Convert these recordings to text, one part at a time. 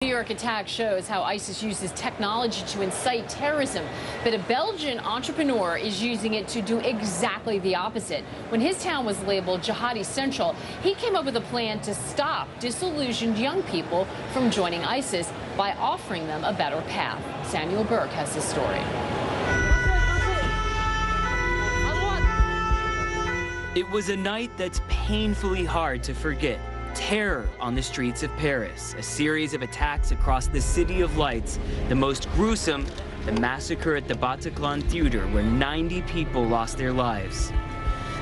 New York attack shows how ISIS uses technology to incite terrorism, but a Belgian entrepreneur is using it to do exactly the opposite. When his town was labeled Jihadi Central, he came up with a plan to stop disillusioned young people from joining ISIS by offering them a better path. Samuel Burke has this story. It was a night that's painfully hard to forget. Terror on the streets of Paris, a series of attacks across the City of Lights. The most gruesome, the massacre at the Bataclan Theater, where 90 people lost their lives.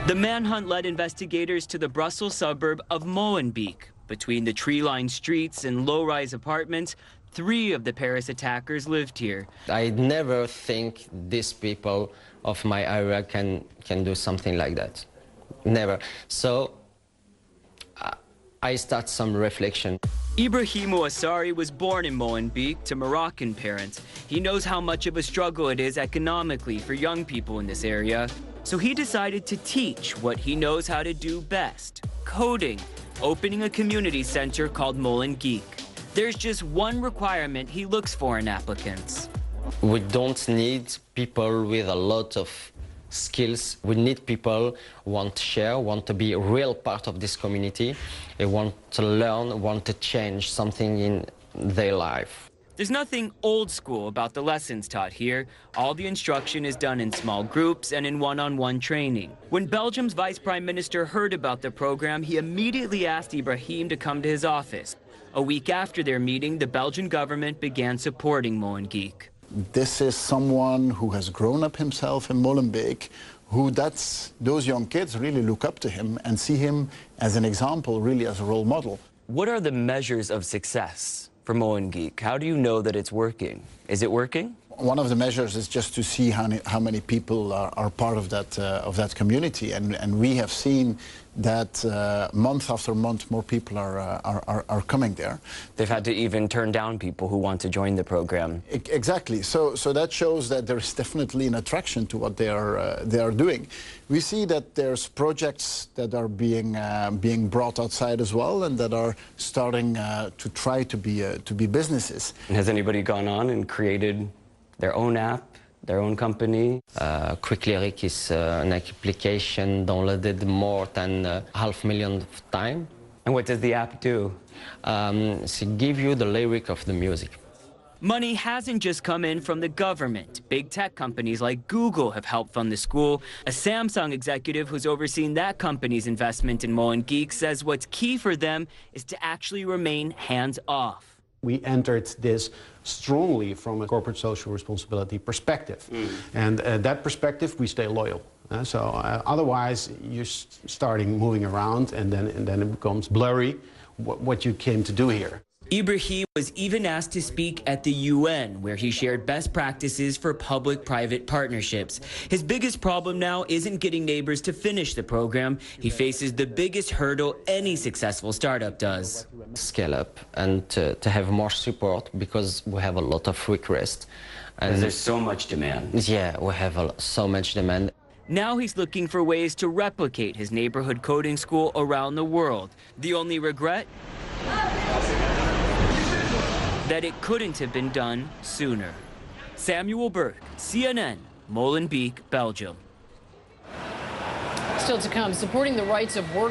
The manhunt led investigators to the Brussels suburb of Molenbeek. Between the tree-lined streets and low-rise apartments, 3 of the Paris attackers lived here. I never think these people of my area can do something like that. Never. So I start some reflection. Ibrahim Ouassari was born in Molenbeek to Moroccan parents. He knows how much of a struggle it is economically for young people in this area. So he decided to teach what he knows how to do best, coding, opening a community center called MolenGeek. There's just one requirement he looks for in applicants. We don't need people with a lot of skills. We need people who want to share, want to be a real part of this community. They want to learn, want to change something in their life. There's nothing old school about the lessons taught here. All the instruction is done in small groups and in one-on-one training. When Belgium's Vice Prime Minister heard about the program, he immediately asked Ibrahim to come to his office. A week after their meeting, the Belgian government began supporting MolenGeek. This is someone who has grown up himself in Molenbeek, those young kids really look up to him and see him as an example, really as a role model. What are the measures of success for MolenGeek? How do you know that it's working? Is it working? One of the measures is just to see how many people are part of that community, and we have seen that month after month more people are coming there. They've had to even turn down people who want to join the program. Exactly. So that shows that there is definitely an attraction to what they are doing. We see that there's projects that are being brought outside as well, and that are starting to try to be businesses. Has anybody gone on and created their own app, their own company? Quick Lyric is an application downloaded more than 500,000 times. And what does the app do? It gives you the lyric of the music. Money hasn't just come in from the government. Big tech companies like Google have helped fund the school. A Samsung executive who's overseen that company's investment in MolenGeek says what's key for them is to actually remain hands-off. We entered this strongly from a corporate social responsibility perspective. And that perspective, we stay loyal. Otherwise, you're starting moving around, and then it becomes blurry what you came to do here. Ibrahim was even asked to speak at the UN, where he shared best practices for public-private partnerships. His biggest problem now isn't getting neighbors to finish the program. He faces the biggest hurdle any successful startup does. Scale up and to have more support, because we have a lot of requests. And there's so much demand. Yeah, we have so much demand. Now he's looking for ways to replicate his neighborhood coding school around the world. The only regret? That it couldn't have been done sooner. Samuel Burke, CNN, Molenbeek, Belgium. Still to come, supporting the rights of workers.